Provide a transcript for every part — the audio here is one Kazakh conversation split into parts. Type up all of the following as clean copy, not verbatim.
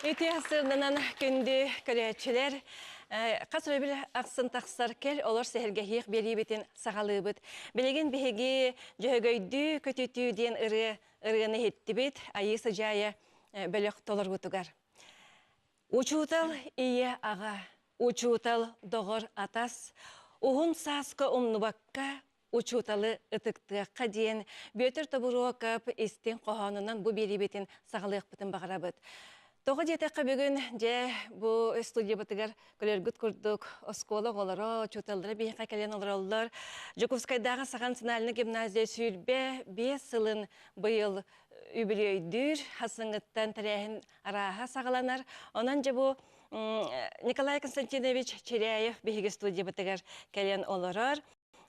Үті асырынан күнді көрәтшілер, қасыры бір ақсын тақсар кел, олар сәхіргәхиқ бері бетін сағалы бұд. Білеген бігеге жөйгөйді көтету ден ұрғыны хетті бет, айысы жайы бөлік толыр бұтығар. Учутал ие аға, учутал доғыр атас, уғын сасқы ұмныбаққа, учуталы ытықтыққа дейін бөтір табыру қап істен қоғанынан бұ бері бетін сағалық бұтын бағыра бұд. Тоғы жетеққа бүгін же бұл студия бұтығар көлергіт күрдік осколы олары, чуталдары бейінқа кәлен олар. Жуковскайдағы саған сыналыны гимназия сүйілбе 5 сылын бұйыл үбілейдір, хасыңыттан тәрәхін араға сағаланар. Онан же бұл Николай Константинович Черяев бейгі студия бұтығар кәлен оларар.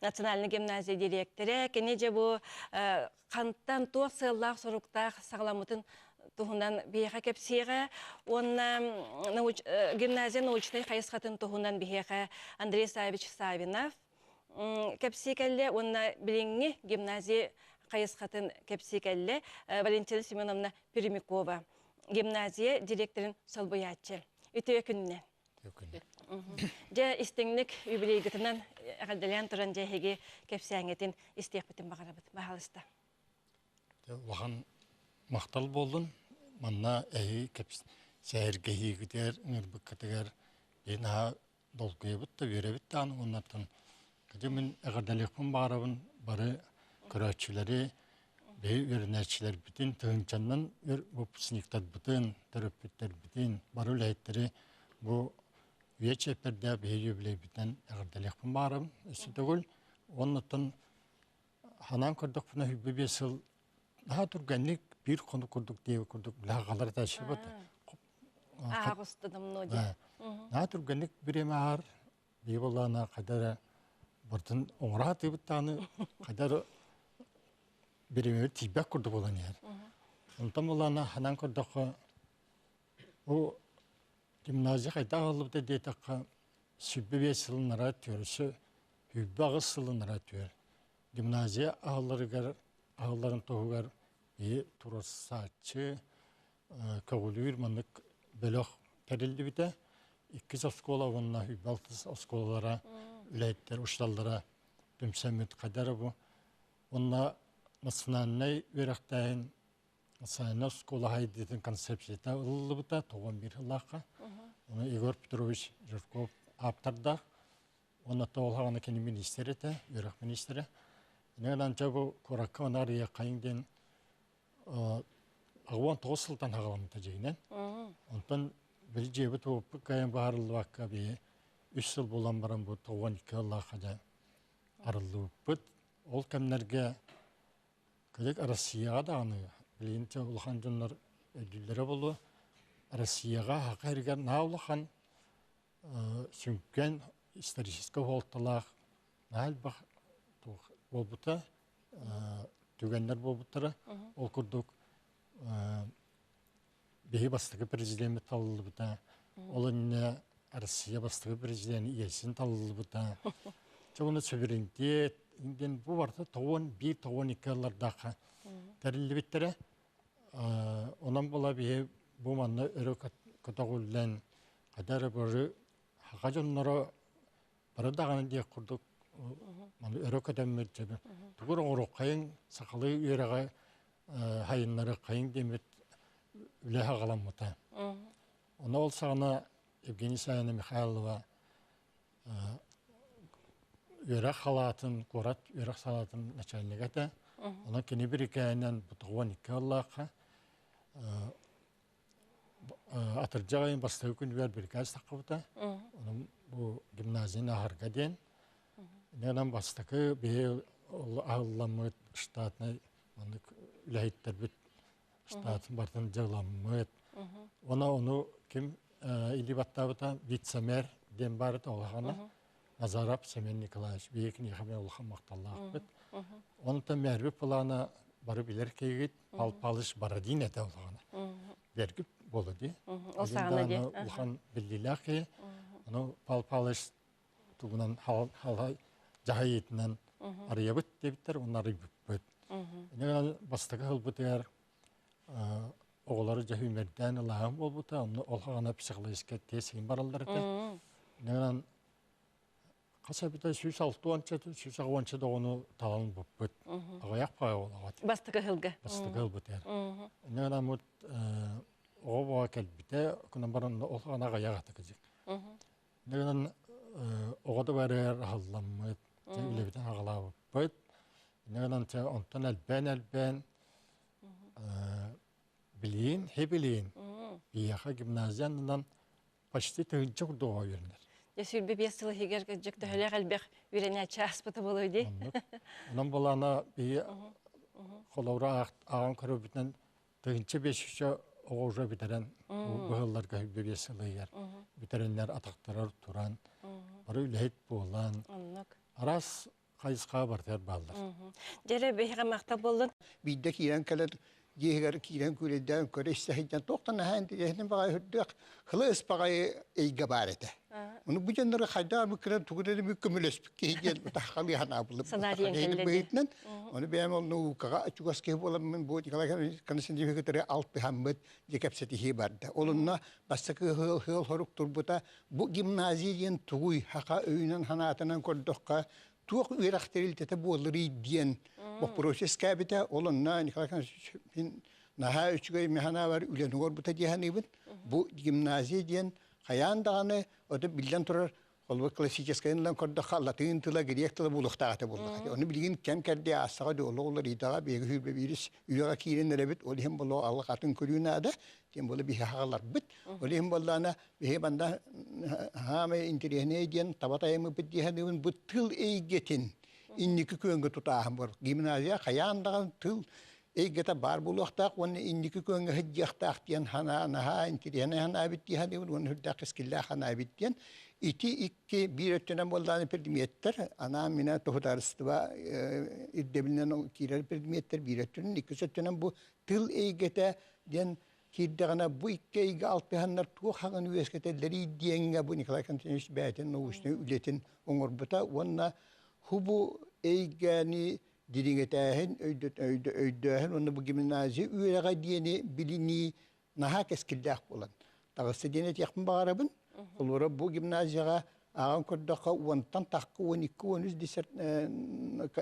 Национальный гимназия директоры, кәне же бұл қанттан тоқ сыллақ сұрықтақ сағаламытын туһунан бияха кепсиға, онна гимназия научный хайысқатын туһунан бияха Андрей Савич Савинов. Кепсикәлі, онна біліңі гимназия хайысқатын кепсикәлі Валентина Семеновна Перемякова. Гимназия директорын Солбоятчы. Үті өкінне. Жа істіңлік үбілейгітінен ғалдалян тұран жәхеге кепсияңетін істеқ бітін бағарабыт. Бағалысты. Оған мақтал болдың. Манна әйі сәйіргейі күдер, үңірбік кітігер, бейін аға долгүйі бұтты, вере бітті аның оннаттың. Күді мен әғірдәлікпін бағарабын, бары көрәтшілері, бей өрінәтшілер бітін, түгінчаннан өп сынықтар бітін, түріппеттер бітін, бары үләйттері бұл үйе чәперді бей өбілей бітін әғірдәлікпін бағарабын. Өсі түгіл, оннаттың ханан көрдік бұна хүбі бесіл, наға тұрғанлық bir konu kurduk diye kurduk. Lağalar da şey var. Ağustos'ta mnogi. Ne tür günlük bir emar bir olana kadar buradan onrat bir tane kadar bir emar tibak kurduk olan yer. Ondan olana hanan kurduk. O gimnaziya kayda alıp da dedik ki sübbe sılınlara atıyoruz. Hübbağız sılınlara atıyor. Gimnaziya ağların tohugar Turassaçı kavulur manık bölük terildi bite. İkiz oskola onunla hübaltız oskolalara, üleytler, uçlallara dümsemüt kadar bu. Onunla nasılanay verekteyin, nasılanay oskola haydidin konsepsiyete ıllı bite, toğun bir hıllaka. Onu Igor Petrovich Jurkov aptarda. Onunla toğulağını kendi ministeri de, verek ministeri. Nedence bu korakka onar yakayın Ağvan toğusıldan ağalamıda ceynen. Ondan bir cebi toğup kayan bağırıldı vakka bir 3 yıl bolan baran bu toğuan 2 yılla kaca arıldı bud. Ol kemlerge kıdık Arasiyağa da anı. Bileyince ulağan canlar ödüllere bolu. Arasiyağa haqqa ergen na ulağan sünkgen istoriskiska voltalaq nahal baq bolbuta tügenler bolbutara ol kurduk behi bastığı prezidenti tallı buta olun Arasiya bastığı prezidenti iyesin tallı buta çoğunu söverintiyet inden bu vardı toğun 2 yıllardaki terilli bittere ondan bola behi bu manna örü katağullen kadar böyle haqajonlara bara dağını diye kurduk manna örü kademmet cebi tuğur oğru kayın sakalı yöreğe hayınları kayın demet üle haqalanmata ona olsa ana Evgeniy Sayana Mikhailova yörek halatın, korat yörek salatın начальниga da ona kene bir hikayenin bu toğun 2 yıllaqa atırcağayın bastığı gün ver bir gaz takıbıda. Onun bu gimnaziyanın ahırga den. Neden bastığı bir ağlamı ştatına ülahitler bit ştatın bardan cağlamı. Onu kim ilibatta bıta vitsemer den barıda olağana Nazarap Semen Nikolaevich Beykin yıkamaya olağan maqtallaq bit. Onu da mervi plana barı bilir ki git palpalış baradin ete olağana. Vergip boladı. O sağına de. Ulğan bildiler ki onu palpalış tuğunan halay cahayetinden araya bit debitler onları bit. Ne bastığı hıl biter oğulları cehümerden Allah'ım ol bu ta onu olhana psikolojik tesin barallar ta. Neden kasa bir de süs altı ança süs ança da onu talan bu. Ayak pağı olat. Bastıkı hılgı. Bastığı bu der. Neden mut o vakit bir de kuna baran olhana ayak atakacak. Neden o da var hallamı öyle bir tane ağla bu. Neden te ondan elben bilin, he bilin. Biyaha gimnaziyandan başta tığınca kurduğu yönler. Ясүлбе 5 yıl higer gıcık da höle qalbek ürenə çaspıtı boluydu. Onun bolana bir kolavra ağan körübünden tığınca 5 oğurra biteren bu hıllar gayb 5 yıl yer. Biterenler ataktarar turan. Bara ülhet bolan. Aras kayısqa barter ballar. Jere behiga maktab boldun. Bidde kiren kalar yeher kiren kuleden koreşse hicden toktan handi yehne bagay hüddük hılas bagay eygabarete. Onu bu janları hayda mükren tugurede mükemmel ki hicden tahkali hana bulup. Sanariyen kelledi. Onu benim onu kaga çugas ke bolam men bu dikala kan sen diye ketere alt behammet dikapseti hibarda. Olunna basakı hıl horuk turbuta bu gimnaziyen tuguy haqa öyünen hanatanan kordokka tuğ üyerakteril tete bolları diyen bu proses kabite olunna nikalakan naha üçgey mehana var ülen hor buta dihanibin bu gimnaziye diyen hayan dağını o da bilden turar olva klasikeskayndan kordokka latin tila gerek tila buluqtağıta bulduk. Onu bilgin kem kerdi asağa da oğulları idağa bir hübe virüs üyega kirenlere bit olihim bolu Allah katın körüne ada diyen bolu bir hağalar bit olihim bollana bir banda hame intirihne diyen tabatayımı bit dihanibin bu tıl eygetin inniki köngü tutağım var. Gimnaziya hayan dağın tıl eygete bar buluqtaq onu inniki köngü hıccaqtaq diyen hana naha intirihne hana bit dihanibin onu hüddaq eskillah hana bit diyen İti iki bir ötünen boldan perdimiyetler ana mina tohutarıstıva iddebilinden o kirer perdimiyetler bir ötünen iki ötünen bu tıl eygete diyen kirdağına bu iki eyge alt behanlar tuğağın üyesketelleri diyenge bu Nikolay Kantinmiş beyten o üstüne ületin onurbuta onna hubu eygeni diringetahen öydöhen onna bu gimnaziya üyelega diyeni bilini naha keskildah bulan. Tağısı diyenet yakın bağırabın. Olora bu gimnaziyaga ağan kordaka uantan takkı uanikı uanüz diser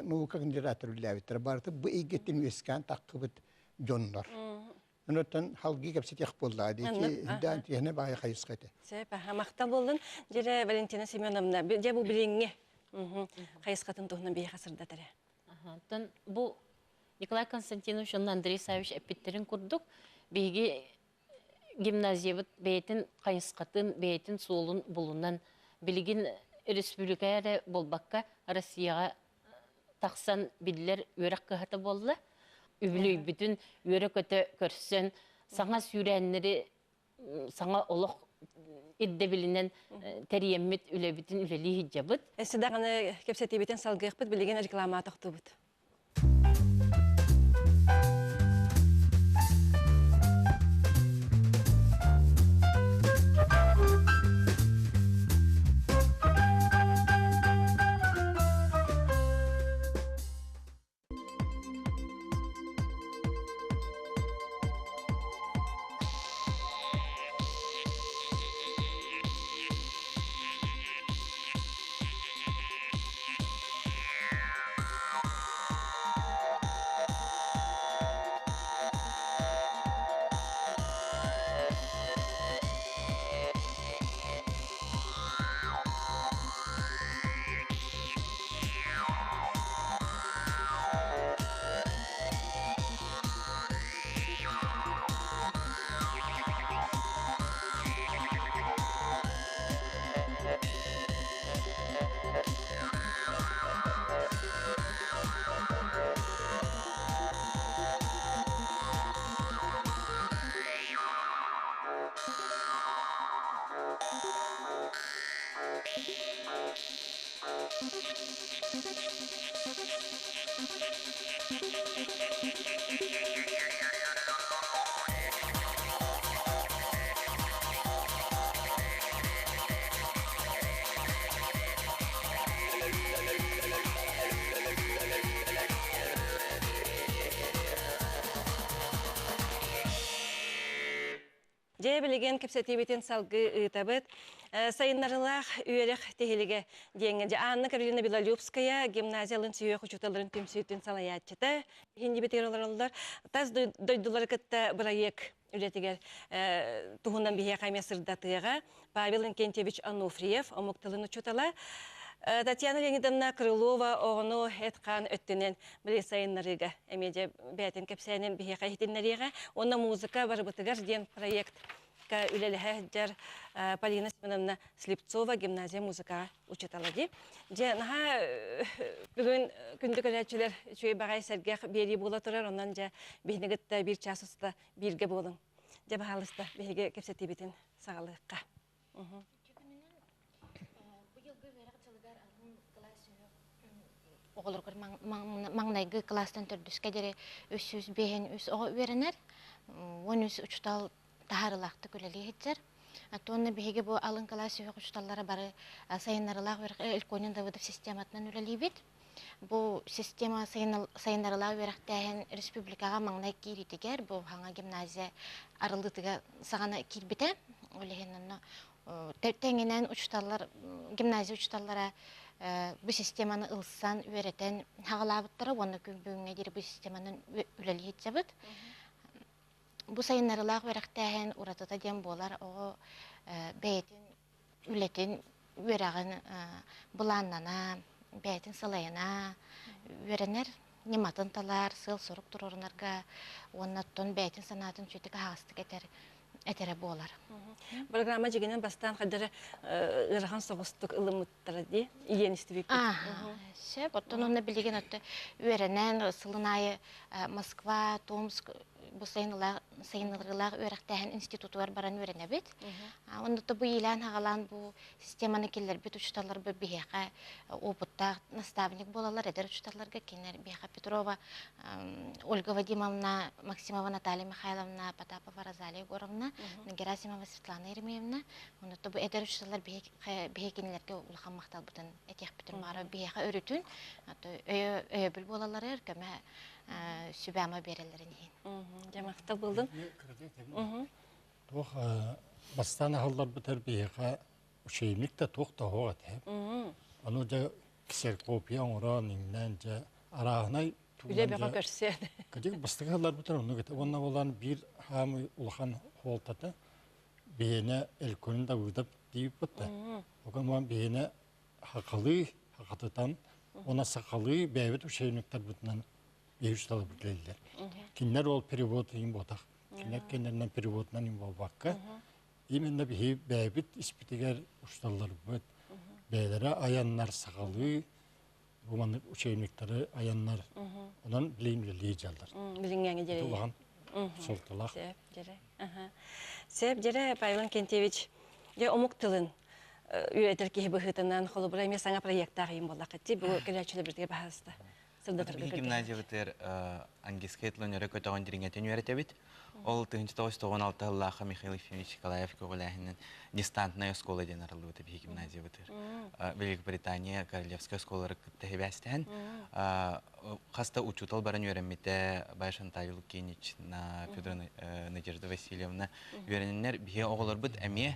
nuka kandidatörler bitir. Barıtı bu eygetin üyeskan takkı bit jonlar. Ondan halgi kapsit yakbolladı ki hiddan tiyene bayi kayıskaydı. Sepa maktab boldun. Jere Valentina Semyonovna je bu bilinge. Kayıskatın tohuna bir hasırda tare. Bu Nikolay Konstantinovич onun Andrei Savich epitlerin kurduk. Bilgi gimnaziyabıt beytin kayıskatın, beytin soğulun bulunan bilgin Respublikaya bolbakka Rusiyaga taksan biller yörek kıhata bolla. Übülü bütün yörek öte körsen sana sürenleri sana oluk idde bilinen teriyemmit üle bütün üleli hicabıt. Sidaqını kepseti biten salgıqbıt bilgen reklama taqtubut. Же билеген кепсетибитин салгы ытабыт. Сайыннарылах үйерек техилиге денген. Же Анна Каролина Белолюбская гимназиялын сүйек учуталарын түмсүйтін салаятчыта. Хинди битер олар. Таз дойдулар кытта проект үлетигер туһунан бихе кайме сырдатыга Павел Инкентьевич Ануфриев омукталын учутала. Татьяна Леонидовна Крылова оғыну этқан өттінен біле сайынларыға, әмеде бәтін кәпсәнен бейе қайтынларыға, оны музыка бар бұтығар ден проект үлелігі жар Полина Семеновна Слепцова гимназия музыка учеталади. Же наға бүгін күндік өләтшілер чөй бағай сәргеқ бері бола тұрар, онан же бейнігітті бір час ұста бірге болың. Же бағалыста бейге кәпсәті бетін сағалыққа. Оғылырғыр маңнайғы кластан түрдіске дере өсіз бейін өс оғы өрінер, он өс ұчтал тахарылақты көлелі етсер. Атуанны бейге бұл алын класс өйі ұчталлары бары сайынарылақ үлкөнін давыдып систематынан үлелі бет. Бұл система сайынарылақ өріқтәйін республикаға маңнай кейретігер, бұл хаңа гимназия арылдытыға сағана келбеті. Тәңінен гимназия ұчталлара bu sistemanı ılsan öğreten hağalabıtları onu kümbüğüne deri bu sistemanın üleli etcabıt. Bu sayınlarılaq öğrektəhin uratıda dem bolar o beytin ületin öğreğin bulanlana, beytin sılayına öğrenir. Nimatın talar, sıl sorup dururunarga, onnattun beytin sanatın çötüge hağıstık etere bolar. Программа жегенен бастан қадыры ырған соғыстық ылымыттары де, иен істебек. Сөп, оттан оны білеген отты өренен, Сылынайы, Москва, Томск, бұл сайынылығылағы өріқтәйін институтуар баран өрене бет. Онды бұл елен ағалан бұл системаны келер бет ұчталар бұл бейеқа опыттақ наставник болалар, әдер ұчталарға кенер бейеқа Петрова, Ольга Вадимовна, Максимова Наталья Михайловна, Потапова Розалия Горовна, Герасимова Светлана Еремеевна. Онды бұл әдер ұчталар бейекенелерге ұлған мақтал бұтын әтек бітір мары бейеқа өрітін, өйі біл болалар өркөмі sübama berelerin hin. Jamaqta buldum. Тоқ бастан ахаллар бітер бейеға үшеймікті тоқта хоғат. Аны жа кісер копия оңыран еңнен жа арағынай Үле беға көрсен. Кәдегі бастығы халлар бітер оны кеті. Онна болан бір хамы ұлған қолтаты бейіне әлкөнінде ұйдап дейіп бітті. Оған оған бейіне хақылы, хақатытан, ona сақалы бәйбіт үшейміктер бүтінен бейішталы бүтлелдер. Кинер ол перевод ең ботақ. Кинер кенерінен переводынан ең болбаққа. Именно бейі бәйбіт іспетігер ұшталар бүт. Бәйлері аяннар сақалы, бұманы үшейміктері аяннар. Онан білеймелі жалдар. Білінгені жере. Тұлған солтылақ. Сеп жере Павел Инкентьевич, омук тылын үйретер кейі бұғытынан қолы бұра еме саңа проекттағы ең болақ етті. Бұл көләтшілі бірдегі бағасты. Гимназия бітер ангельский тлөнері көтіған диригентен үйретебет. Ол 1996 жыллаға Михаил Ефимович Николаев көғіләхінен дистантная школа ден арылы өтіп гимназия бітер. Великобритания Королевская школары күтті бәстен. Қаста учутал баран үйренметі Байшантай Лукинич, Федор Надежда Васильевна үйрененер бие оғылар бұд әме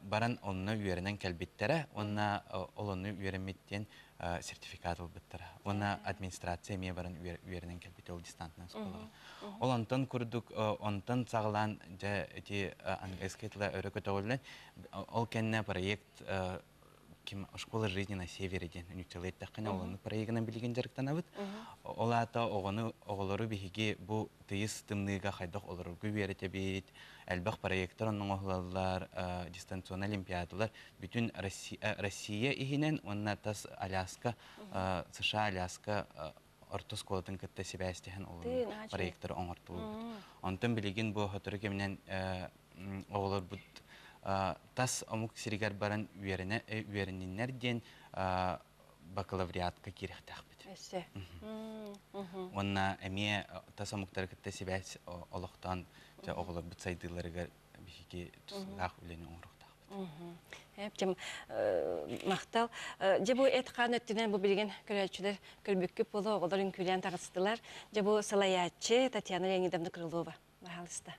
баран онны үйренен кәлбеттері, онна олыны үйренметтен сертификат албыттыр. Оны администрация ме баран үйерінен кәлбеті ол дистантынан школаға. Ол онтан күрдік, онтан сағылан әте ангельскейтілі өрі көті олын, ол кәнне проект школа жизни на севере ден үніктелет таққана оланы проектінен білген жарықтан абыд. Ол ата оғылары бігеге бұл тыйыз тымныға қайдақ оларғы үйеріте бейт, әлбақ проекттар оның оғылалар, дистанцион олимпиадалар, бүтін Россия ихінен, онына тас Аляска, США Аляска орта сколатын кітті себәстеген олын проекттар оңыртылы. Онтан білеген бұл ғатыры кемінен оғылар бұд тас омук сиригар баран үйеріннер ден бакалавриатқа керектақ біт. Онна әме тас омуктар кітті себәс олықтан оғылар бұт сайдыларыға бігеге тұсылақ өлені оңырықтақ біт. Әптім мақтал. Же бұл әтқан өттінен бұл білген көрәтшілер көрбеккіп болу оғыларын күлен тағыстылар. Же бұл салаятчы Татьяна Леонидовна Крылова. Бағалысты.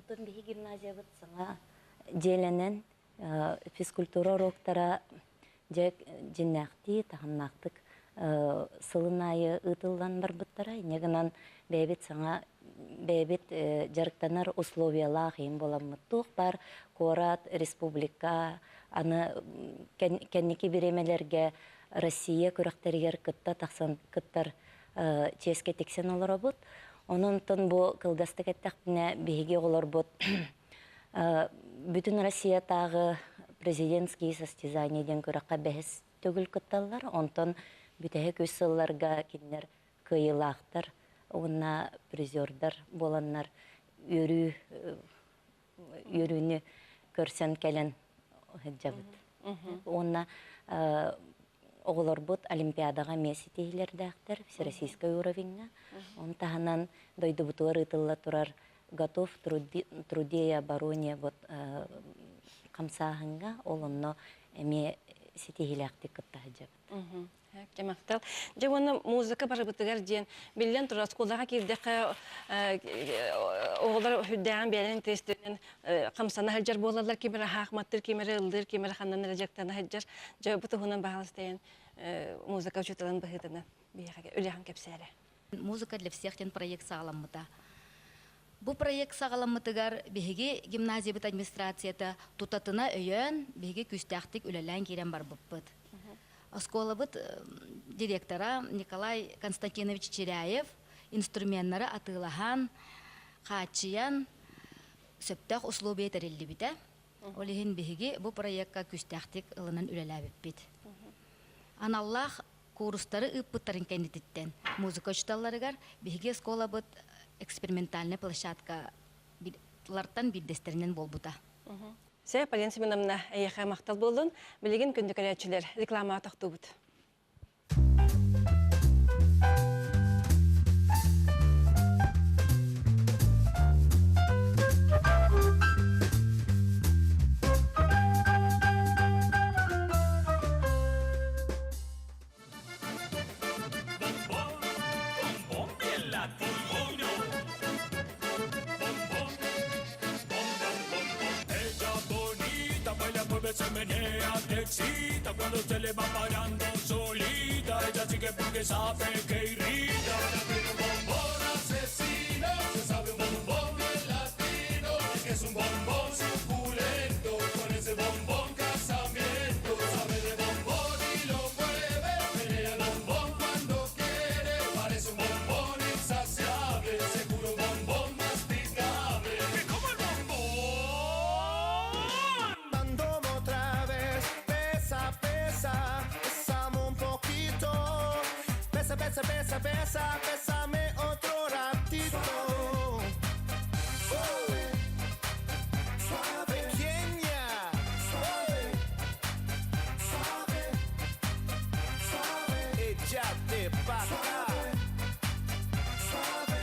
Оттон биһи гимназия бит саңа желенен физкультура уроктара жек жиннакти таханнактык сылынайы ытылдан барбыттара негенан бебит саңа бебит жарыктанар условиялар хим боламыттук бар Корат республика аны кенники биремелерге Россия көрөктөргөр кытта таксан кыттар ческе тексен олоробут. Онунтон бу кылдастык эттакпине биһиги олорбут. Бүтүн Россиятагы президентский состязаниеден көрөккө бэхис төгүл кытталлар. Онтон бүтәһе көз сылларга киннер кыйылаактар, онна призердар боланнар өрүүнү көрсен келен хеджабыт. Онна оголорбут олимпиадага меситейлердактер всероссийский уровеньна. Он таханан дойдубутуар ытылла турар готов труде и обороне вот камсахынга олонно эме ситейлактык кыттахаджабыт. Кемактал. Жевоны музыка барыбытыгар ден билен тура скулага кирдеке оголар хүддән белен тестен камсана хаҗар болалар кимер хакматтыр кимер ылдыр кимер ханнан рәҗәктән хаҗар җавабы тугынан багыстан музыка учетылан быһытына бияга үләһән кепсәре. Музыка для всех тен проект сагаламмыта. Бу проект сагаламмытыгар биһиги гимназия бит администрацията тутатына өйөн биһиги күстәхтик үләлән кирен бар буппыт. Оскола бит директора Николай Константинович Черяев инструменттары атылахан хачиян сөптәк условия терелли бите. Олиһин биһиги бу проектка күстәхтик ылынан үләләбит бит. Аналлах курстары ыппыттарын кеннититтен музыка учталларыгар биһиги оскола бит экспериментальный площадка лартан биддестеринен болбута. Сәй Полин Семеновна әйәхә мақтал болдun, білеген күнді көрәтшілер реклама атақты бұд. Se menea, te excita cuando se le va parando solita. Ella sigue porque sabe que irrita. Tiene un bombón asesino, se sabe un bombón bien latino. Es un bombón suculento, con ese bombón casamiento. Sabe de bombón y lo mueve, menea el bombón cuando quiere. Parece un bombón insaciable, seguro un bombón masticable. ¡Que como el bombón! Pésame otro ratito. Suave, suave, pequeña. Suave, suave, suave. Échate pa' acá. Suave,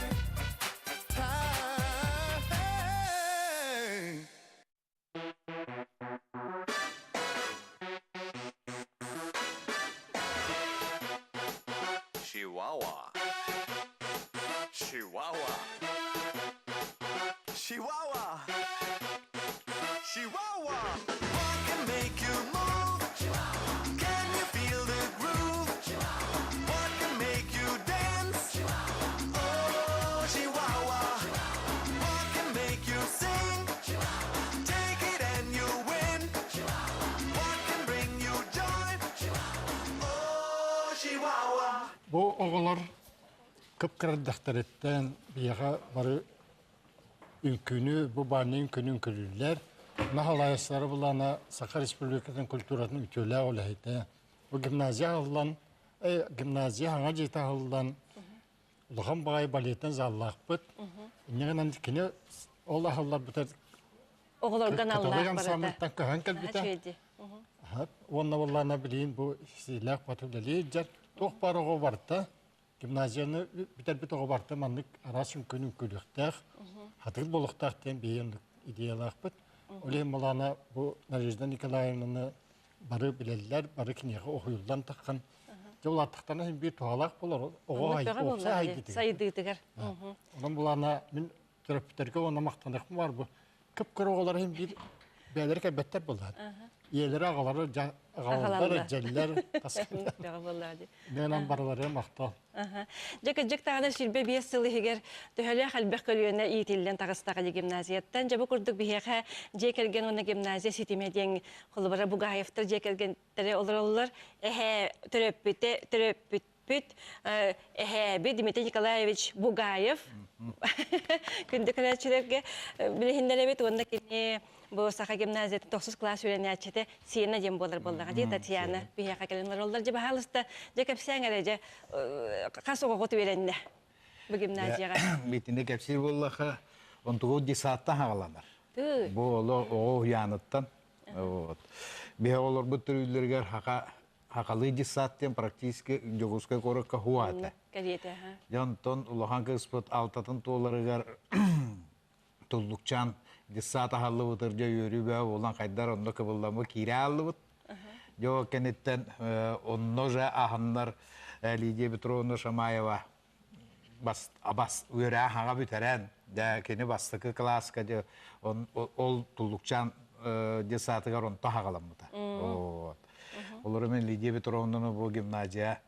Chihuahua. Chihuahua. Chihuahua. Chihuahua. What can make you move? Can you feel the groove? What can make you dance? Oh, Chihuahua. What can make you sing? Take it and you win. What can bring you joy? Oh, Chihuahua. Bu oğular kıpkırdıklarından biyaga barı ülkünü, bu barını ülkünün külürler. Nahalayasları bulana Sakar Respublikasının kültürünün ütüyle olaydı. Bu gimnaziya alılan, gimnaziya hana cita alılan Uluğan Bağay Baletten zallaq bıt. İnneğinden dikini Allah Allah büter Oğulorgan Allah Katalogan samlıktan köhen kelbite. Haçvedi. Onunla vallana bileyim bu silahı patuleli cer. Toq barı oğu vardı. Gimnaziyanı biter bit oğu vardı. Manlık arasın könün kölüktağ. Hatır boluqtağdan beğendik ideyalaq bıt. Oleyim olana bu Nadejda Nikolayevna'nı barı bileliler, barı kineye oğuyuldan taqqan. Jol attıqtana hem bir tuğalaq bolar. Oğu ayı, oğsa ayı gidiyor. Sayıdığı tıgar. Onun bulana min төрөптөргө оны мактандык бар бу. Көп көрөгөлөр hem bir бәлер кәбәттер булар. Иелери агалары, агалары, жәлләр, таскалар. Ненан барлары мактал. Жек тагына сүрбе 5 жыл егер төһөлө халбек көлүнө иитилден тагыстагы гимназияттан жабы курдук бихеха жекелген оны гимназия ситимеден холбара Бугаевтер жекелгентере олар төрөппүт Дмитрий Николаевич Бугаев күндү көрәчилерге билһиндеребет онда кини бу саха гимназияда 9 класс үйренәчете сиена дем болар болдага ди Татьяна бияка келенлер олар же бахалыста же кепсәңәре же касога гот үйренне бу гимназияга битине кепсир боллаха онтугу дисатта хагаланар бу оло янаттан вот бия олар бу төрүлөргөр хакалы дисаттен практически жогуска коракка хуата жонтон улахан кыспыт алтатын толарыгар туллукчан дисата халлыбытыр же үйрүбө улан кайдар онно кыбылламы кире аллыбыт жо кенеттен онно же аханнар Лидия Петровна Шамаева бас үйрә хага бүтерен да кени бастыкы класска же ол туллукчан дисатыгар он тахагаламыта вот олар мен Лидия Петровнаны бу гимназия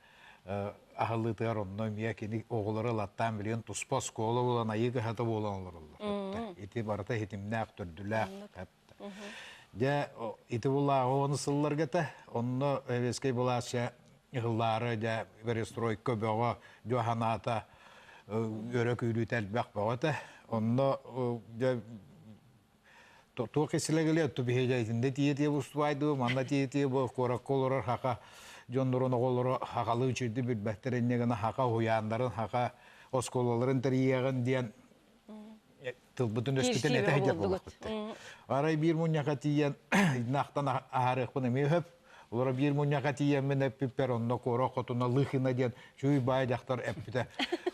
ахыллытыгар онно мия кени оголары латтан билен туспа школа болан айыгы хата боланлар олар ити барата хитимнак төрдүлак же ити була оны сылларгата онно эвескей булача Yılları da perestroika bağa Johanata örek ürütel bağa da onda da to kesilgeli to beheceyinde diye ustuvaydı manda diye bu korakollar haka jondorun oğulları hakalı üçürdü bir behterenne gana haka hoyanların haka oskolaların teriyağın diyen bütün ösküten ete hecet bulaktı. Aray bir munyakatiyen naktan aharık bunu mehep Олар бир муньяка тиеммен эппипер онно кора котуна лыхына ден чуй байдактар эппите.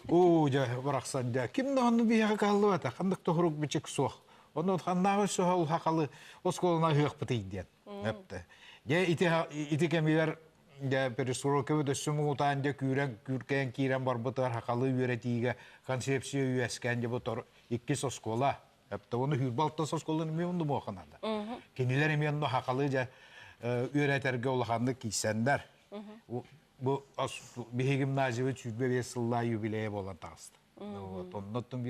О, жа бараксан да кимде аны бияга калды ата, кандык тохрук бичек сох. Оны ханнагы сохал хакалы осколына хык битиден. Эпте. Же ити кемилер да пересуроке де сумутан да күркен кирен бар бутар хакалы үйретиге концепция үйескен де бутар 2 оскола. Эпте оны хүрбалта осколаны менду моханада. Кенилер менду хакалы ja öğreterge olağandı kişiler. Bu bir gimnaziya çüzbe bir yıllar jubileye olan tağıstı. Ondan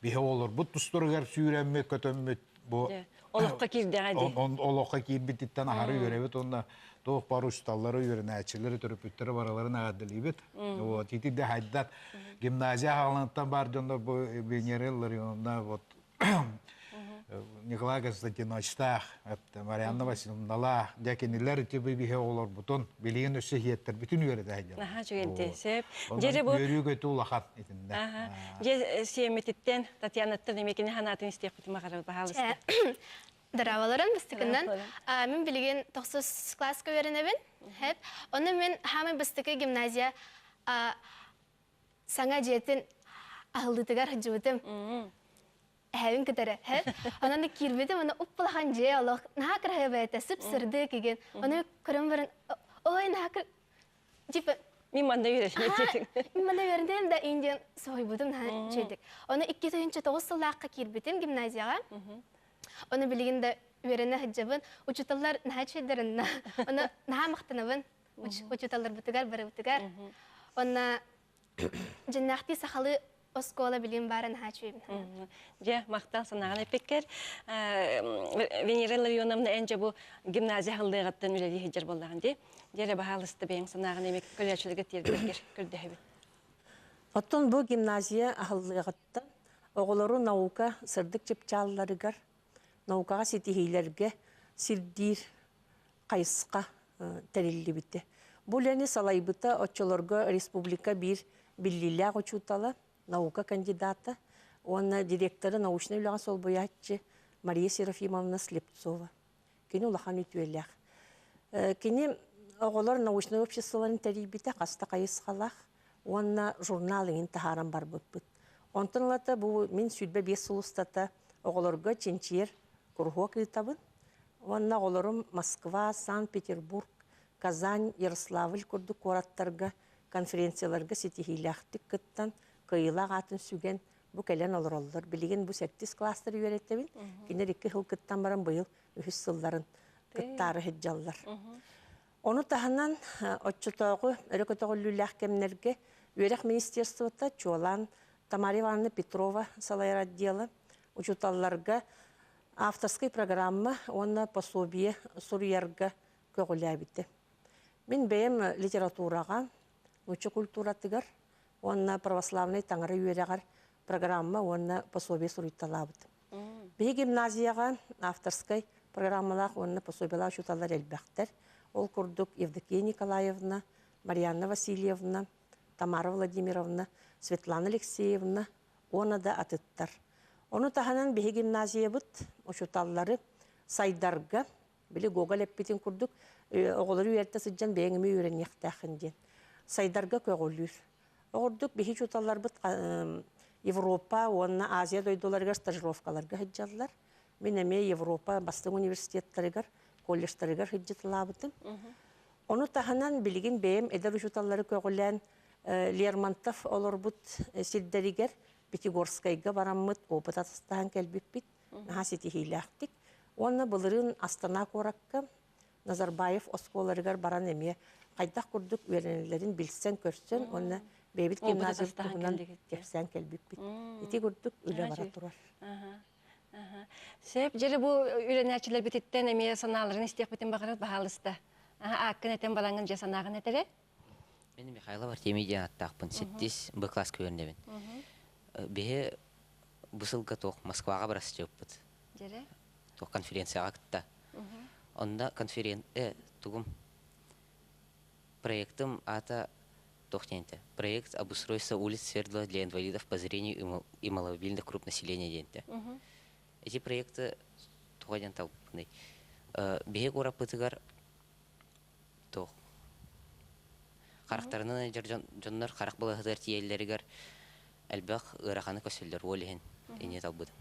bir olur. Bu tuşturgar sürenme kötönme bu. Olukka kirdi hadi. Olukka kirbititten aharı görevet onda doğuk par ustalları öğrenecileri törpütleri baraların ağadılıyıbet. O titi de haydat gimnaziya halanından barcında bu benyerelleri onda Николай Константинович Тах, Марианна Васильевна Лах, дякенилер тибы бихе олар бутон, билеген өсі хиеттер бүтін үйерді әйдер. Жөгентесіп. Үйері көті улақан етінде. Же сиеметтен Татьянаттан емекені ханатын істеп күтім ағарау бағалысты. Дыраваларын бістікінен. Мен білген 9 класска верінебін. Оны мен хамын бістікі гимназия саңа жетін ағылдытығар жүбітім. Әвін кітері. Онаны кирбеді, оны ұппылаған жей олық. Нақыр әбәйті, сүп-сүрді кеген. Оны көрім бірін, ой, нақыр... Мен манда үйренедім. Мен манда үйренедім, да инден сой бұдым жейдік. Оны 2009 сылаққа кирбетін гимназияға. Оны білігінде үйрене хыджабын. Учуталар наға чейдерін. Оны наға мақтанабын. Учуталар бұтығар, бірі бұтығар. Оны жиннақты сақалы Оскола билим барын хачуйм. Же мактан санаган эпеккер. Венерелла Ионовна энже бу гимназия хылдыгаттан үлели хижер боллаган ди. Жере бахалысты бең санаган эмек көлөчүлүгө тирдергер көрдөбү. Оттон бу гимназия хылдыгаттан оголору наука сырдык чыпчалларыгар наукага ситихилерге сирдир кайыска терилди битти. Бу лени салайбыта очолорго республика бир биллилак очутала. Наука кандидата, он директора научной уляга солбоятчы Мария Серафимовна Слепцова. Кини улахан ütüеллях. Кини оголор научный обществоларын терибите каста кайысқалах, онна журналын тахаран бар быппыт. Онтынлата бу мен сүдбе 5 сулустата оголорго ченчер курхуа кытабын. Онна оголорум Москва, Санкт-Петербург, Казань, Ярославль курдук кораттарга конференцияларга сетихилахтык кыттан кыйылақ атын сүген Бу келен олороллар. Билеген бу 8 класстар үйреттебин. Кинер 2 хыл кыттан баран быйыл 3 сылларын кыттары хеджаллар. Оны таханан отчутогу өрөкөтөгүлүлэх кемнерге Үйрек министерствота Чуалан Тамара Ивановна Петрова салайыр отдела учуталларга авторской программа онна пособие сурьярга көгүләбите. Мен бәйем литературага, учу культуратыгар, онна православный таңары үйрегар программа онна пособие суруйталабыт. Бей гимназияга авторской программалар онна пособиялар учуталлар элбәктер. Ол курдук Евдокия Николаевна, Марьяна Васильевна, Тамара Владимировна, Светлана Алексеевна, оны да атыттар. Оны таханан бей гимназия бұд, учуталлары сайдарга, білі Гоголь әппетін курдук, оғылары үйерді сыджан бейіңіме үйрен ектәқінден. Сайдарга көғылыр. Оғырдук бей учуталлар бұд Европа, оны Азия дойдоларыгар стажировкаларга хеджалар. Мен әме Европа бастың университеттарыгар, колледжтарыгар хеджетілабытым. Оны таханан білген бейім әдір учуталлары көғылән Лермонтов олар бұд силдерігер Пятигорскайга бараммыт опыт атыстаған кәлбіппіт, наға сетихиләқтік. Оны бұлырын Астана коракка Назарбаев осколарыгар баран әме қайдақ күрдік өренелерін білсен көрсен, оны бейбіт гимназия тұғынан кепсен кәлбіппіт. Еті күрдік үлі бара тұрар. Сеп, жері бұл үйренәчілер бітеттен әме саналарын істек бітін бағарат бағалысты. Ақын әтен балаңын жа санағын әтері? Мен Михайлов Артемидиян аттақпын, 7 Б класс көрінебін. Бе бұсылға тоқ Москваға барасы жауыппыд. Жері? Тоқ конференцияға күтті. Онда тұғым проектым ата тоқтенті. Проект обустройства улиц Свердлова для инвалидов по зрению и маломобильных круп населения денті. Эти проекты тоғаден талпындай. Бе көраппытығар тоқ. Қарақтарынан жоннар қарақ балағызар тиелерігер әлбәқ ұрақаны көсілдер олеген ене талбыдым.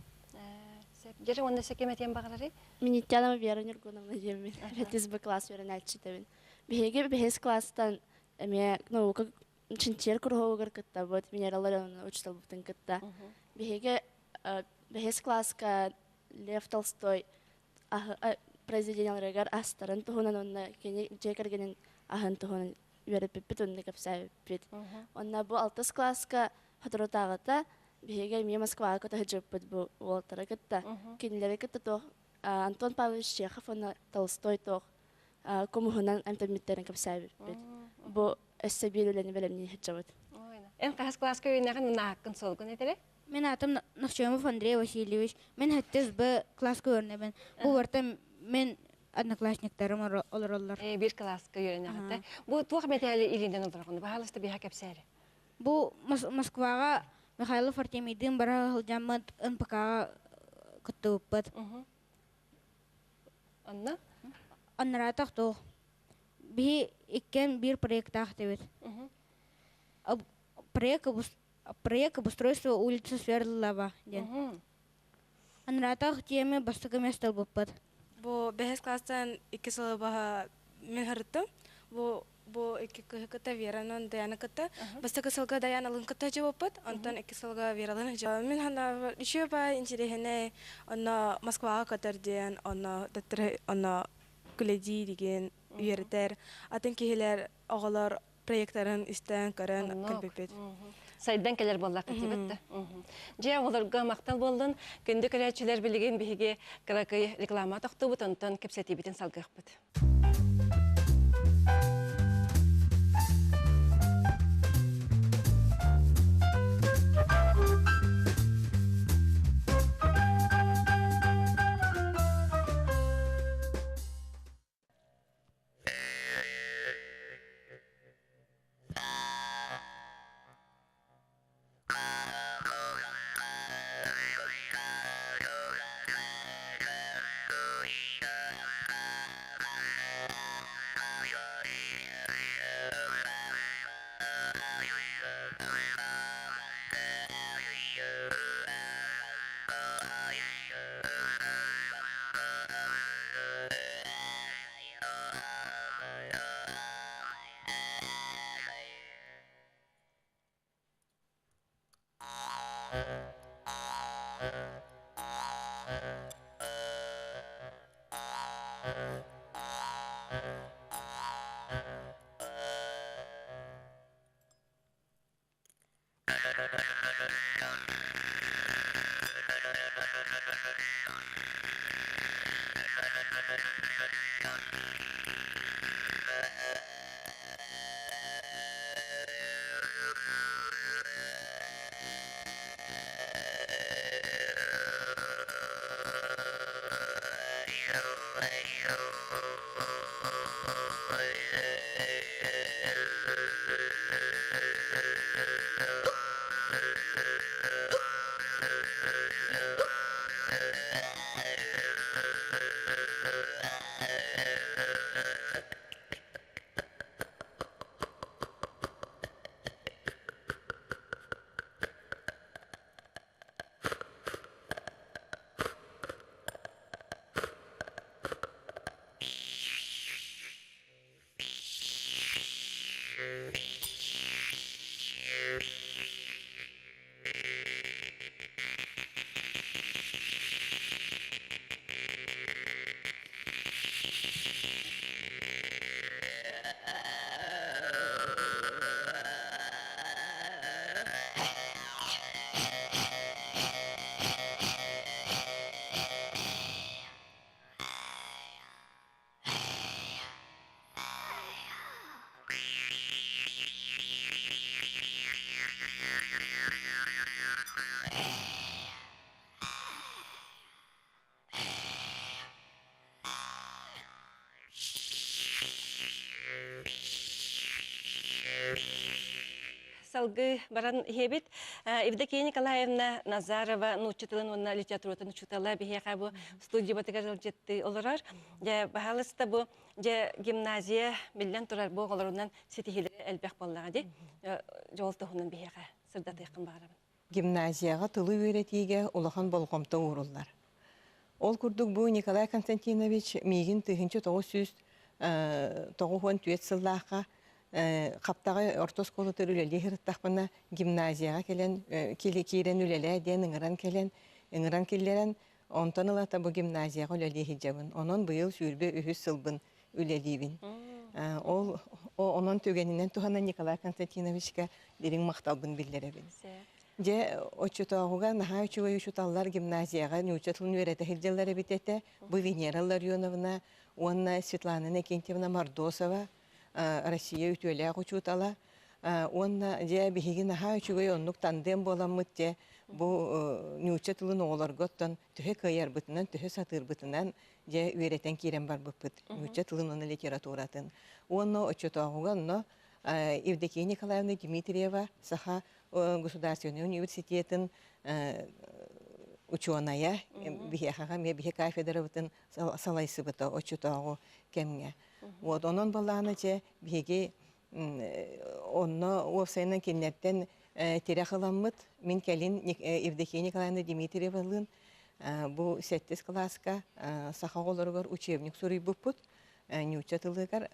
Жері онда секеметен бағалары? Минитянова Вера Нергуновна жемін. Бетіз Б класс өрін әлчітемін. Беге бехес класстан әме наука чинчер күрғауығыр күтті бұд, минералар учтал бұқтын күтті. Беге бехес класска Лев Толстой произведенияларығар астарын тұғынан онна жекергенін ағын тұғынан үйеріппет онны көпсәйіппет. Онна бұл 6 класска Хадротағыта беге мен Москваға көті жүппет бұл олтары күтті. Кенелері күтті тоқ Антон Павлович Чехов, оны Толстой тоқ комуғынан әмтәмметтерін көпсәйіппет. Бұл өссі берулені бәлемнен хеджавыд. Ән қағыз класска үйінәғін мұна аққын солғын етері? Мен атым Нахчемов Андрей Васильевич. Мен хәттіз Б класска өрінебін. Бұл варта мен одноклассниктарым олар. Bir класска үйренәғыты. Бұл туақ метәлі илінден оларғынды. Бағалысты бейға кәпсәрі? Бұл Москваға Михайлов Артемидин бара хылжамыд НПК-ға күтті өппіт. Онна? Оннаратақ тоқ. Бі еккен бір проект ақтыбет. Проект обустройства улицы Свердлова. Оннаратақ теме бастығы местал бұппыт. Бұл бәхес класстан 2 сылы баға мен ғырыттым. Бұл 2 күтті Вераның Даяна күтті. Бастығы сылға Даяналың күтті жауаппыт. Онтан 2 сылға Вералың жауап. Мен ғанда үші ба интересіне онна Москваға күтірден, онна күледі деген үйердер. Атын кейлер оғалар проекттарын істен көрін көлбепет. Сайдан келер боллақ кетебетті. Же оларға мақтал болдың, күнді көрәтшілер білеген бейге қырақы реклама тоқты бұт, онтан кепсеті бітін салғық бұт. Салгы баран хебит Евдокия Николаевна Назарова нучтылын онна литературатын учтала бихека бу студия батыгар жетти олорар. Я бахалыста бу же гимназия билен турар бу олорунан сетихилер элбек боллага ди. Жолта хунун бихека сырда тыйкын барабын. Гимназияга тылы үйретиге улахан болгомто уруллар. Ол курдук бу Николай Константинович мигин 1994 сыллака Каптагы орто школа төрүлеле хирттакпына гимназияга келен кирен үлеле ден ыңыран келлерен онтон ылата бу гимназияга үлеле хиджабын. Онон быйыл сүүрбө 3 сылбын үлелибин. Ол онон төгенинен тухана Николай Константиновичка дерин макталбын биллеребин. Же очутагуга наха үчүгө учуталлар гимназияга нучатлын үйрете хилжаллары битете бу Венера Ларионовна, Онна Светлана Никентьевна Мордосова Россия ütөле учутала. Онна же биһиги наха үчүгө оннук тандем боламмыт же бу нучатлын оолорготтон төһө кыярбытынан төһө сатырбытынан же үйретен кирен барбыппыт нучатлын литературатын. Онно очутагуга онно Евдокия Николаевна Дмитриева саха Государственный университетин ученая бихехага ме бихе кафедрабытын салайсыбыта очутагу кемге. Вот онон баланы же биһиги онно овсайнан киннеттен тирахыламмыт min келин Евдокия Николаевна Дмитриевалын бу 7 класска саха олоргор учебник сурыйбыппыт нючатылыгар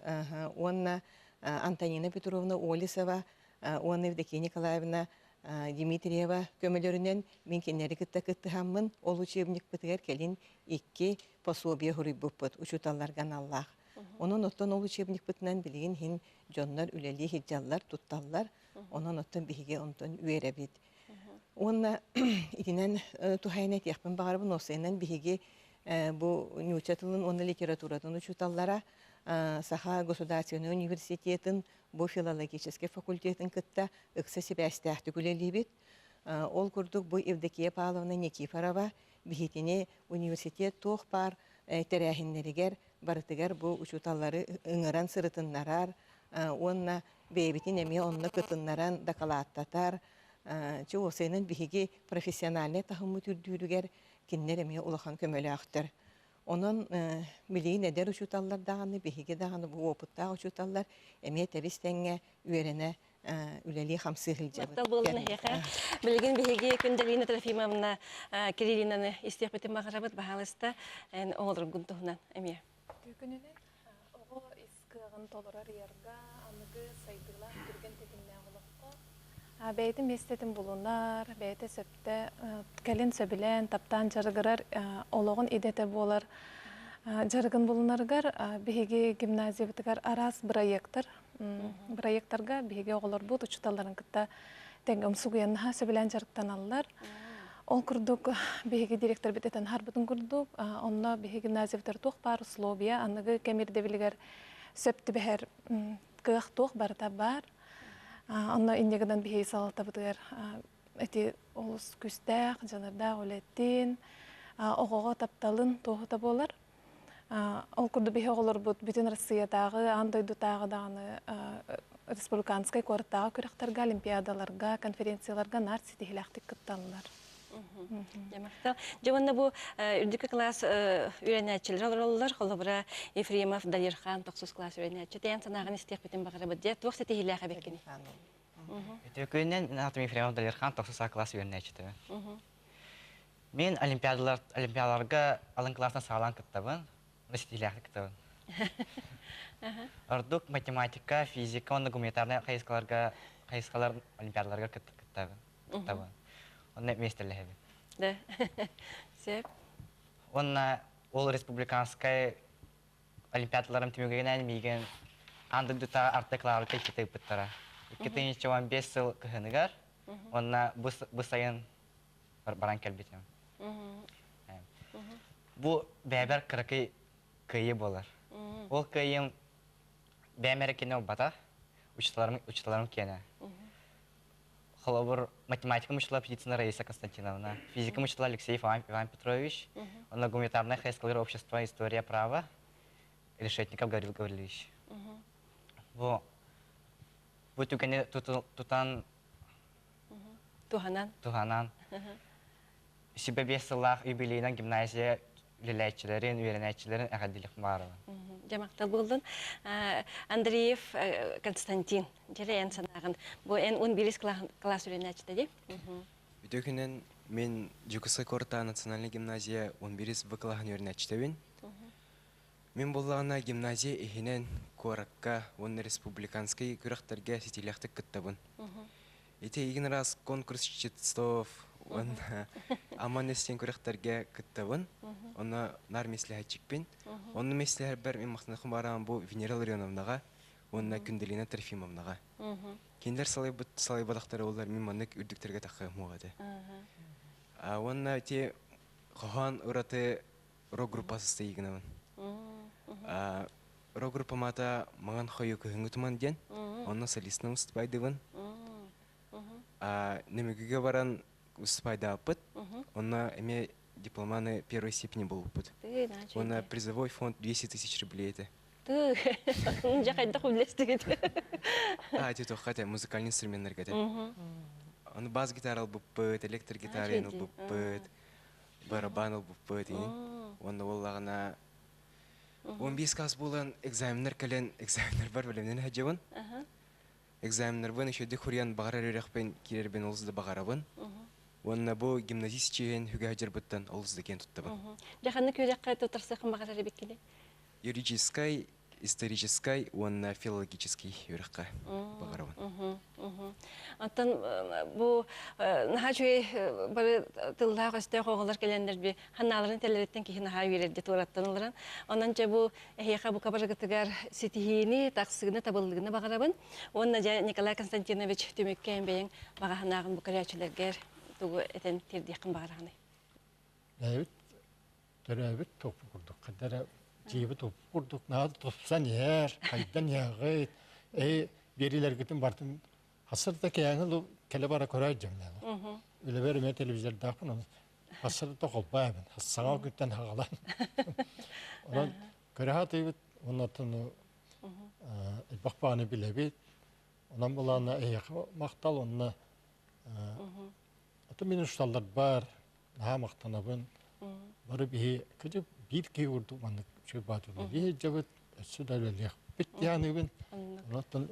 онна Антонина Петровна Олисова, Онна Евдокия Николаевна Дмитриева көмөлөрүнөн мен кенери кытта-кыттыхаммын ол учебник бытыгар келин 2 пособие хурыйбыппыт учуталларган Аллах. Онон оттон ол учебник бытынан билген хин жоннор үлели хиджаллар тутталлар, онон оттон биһиге онтон үйеребит. Онна итинен тухайна тияхпын багарбын осайнан биһиге бу нючатылын онна литературатын учуталлара Саха Государственный университетин бу филологический факультетин кытта ыкса себястяхты күлелибит. Ол курдук бу Евдокия Павловна Никифорова бихитине университет туох бар теряхиннеригер барытыгар бу учуталлары ыңыран сырытыннарар, онна бейбитин эме онна кытыннаран дакалааттатар, чу осайнын бихиги профессиональный тахымы түрдүүрүгер киннер эме улахан көмөлө актыр. Onun bildiğin eder uçutallar dağını, bihiги dağını bu oputta uçutallar, emeğe tebistenge üyerene üleli hamsıhılca. Aptal bolun heka. Bilgin bihiги Күндалина Трофимовна Кириллинаны истехбетин мағарабыт бағалыста оңылыр гүнтуғынан әме. Күкінінен оғы искығын толырар ерға анығы сайдыла түрген тегінне ғылыққа. Бәйті местетін болунар, бәйті сөпті кәлін сөбілен, таптан жарғырар, олығын идеті болар. Жарғын болунарғар, бігі гимназия бітігар арас проекттар. Проекттарға бігі оғылар бұд, ұчыталарын күтті тәңгім сұғыянға сөбілен жарықтан алылар. Ол күрдік бігі директор бітетін харбытын күрдік. Онына бігі гимназия бітір тоқ бар, условия, анығы кәмердебілігер сөпті бәр қық тоқ барыта бар. Онна индегіден бігі салалта бұдығар әте олыс күстәқ, жанарда олеттен, оғыға тапталын тоғыта болар. Ол курду бихе олорбут бүтүн Россиядагы, андойдутагы дагы республиканскай куарттагы күрәхтәргә, олимпиадаларга, конференцияларга нар ситихиләхтик кытталлар. Ямакта. Жаванна бу үрдүкө класс үйренәчилер олороллар, холобра Ефремов, Далерхан, 9 класс үйренәчи. Тәйән санагын истек битен багыра бит. Тук ситихиләхә беккени. Өтөкөннән атым Ефремов, Далерхан 9 класс үйренәчи. Мен олимпиадаларга алын классна саалан кыттабын, ситихиләхтик кыттабын. Ордук математика, физика, онда гуманитарный кайыскалар олимпиадаларга кыттабын. Онна местерләһе. Да. Сеп. Онна ол республиканская олимпиадаларым тимегенән миген андыдыта артыклары текитеп биттара. 2015 ел кыһыныгар. Онна бу сайын баран келбитем. Бу бәбәр кырыкы кыйы болар. Ол кыйым бәмәрекене бата, учителарым кене. Холобур математика мучила Птицына Раиса Константиновна, физика мучила Алексей Иван Петрович, на гуманитарное хайскалер общества история права Решетников Гаврил Гаврилович. Бу тукане Туханан. Себебе сылах юбилейна гимназия лиләчиләрен, үйренәчиләрен әгәдилек бары. Жамақтал болдun. Андреев Константин, жерен санағын. Бұл 11 класс үйренәчті де? Үтөкінен мен Жукусай Корта национальный гимназия 11 В клағын үйренәчтебін. Мен болағына гимназия ехінен Коракка, он республиканский күріқтерге сетелектік күттабын. Ете егін раз конкурс четстов, он аман естен күріқтерге күттабын. Оны нар меслихатчикпен. Оны меслихар бәр мен мақтанықым барам бұл Венера Ларионовнаға, онына Күнделина Трофимовнаға. Кендер салай бадақтары олар мен манық үрдіктерге тақы мұғады. Онына те қоған ұраты рок группасы егінавын. Рок группа мата маған қойы күхіңгі тұман ден, онына солистна ұстыпайдывын. Немегіге баран ұстыпайды апыт, онына әме дипломаны первой степени был опыт. Он призовой фонд 200 000 рублей. Это это хотя музыкальный инструмент нергате. Он бас-гитара был пыт, электрогитара был пыт, барабан был пыт. Он воллагана. Он без кас булан экзаменер кален экзаменер бар белемнен хаҗавын. Экзаменер бен еще дихурян багара рехпен кирбен улзды багарабын. Онна бу гимназист чейен хүгәҗер буттан олызды кен туттабын. Жаханны көйрәккә тутырсакын багара беккене. Юридический, исторический, онна филологический юракка багарабын. Антан бу нахачуй бары тыллага өстө коголар келендер би ханаларын телереттен кихин ха берди тураттанылар. Онанча бу эхяка бу кабаргытыгар ситихини таксыгыны табылдыгыны багарабын. Онна Николай Константинович төмөккән бең бага ханагын бу көрәчләргә тугу этен тирдикин багараны. Evet, törəbit topu kurduk. Kadara cibi topu kurduk. Nadı topsan yer, kaydan yağıt. Beriler gittim bartın. Hasırda kayağını kele bara körəcəm. Öyle vermeye televizyonda yapın. Hasırda kolpayım. Sağa gütten hağalan. Ondan körəhat ondan bakbağını bilebit. Ondan bulağına maqtal onunla Ata benim ustalar var, daha maqtanabın. Barı bir ki vurdu bana şey batırdı. Bir cevap südaleli. Bitti yani ben. Ondan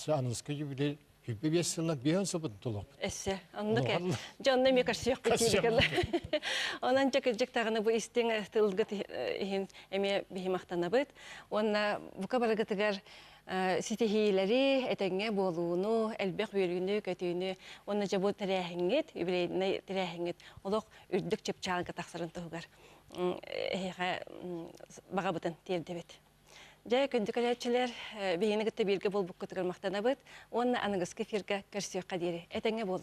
anıskı gibi de hübbe besinler bir an sabit dolap. Esse, anlık. Canlı mı karşı yok bitti. Ondan çekecek tağını bu isteğin tılgıt hin emi bir maqtanabıt. Ona bu kadar gıtıgar sitihileri etenge boluğunu, elbek bölüğünü, kötüğünü, onu da bu terehingit, übreğine terehingit, oluk ürdük çöpçağın kataklarını tuğgar. Bağa bıtın terdebet. Jay kündük aleyçiler, beyini gıttı bilgi bol bu kutugar maqtanabıt, onu anıgızkı firga körsüyor kadiri, etenge bolu.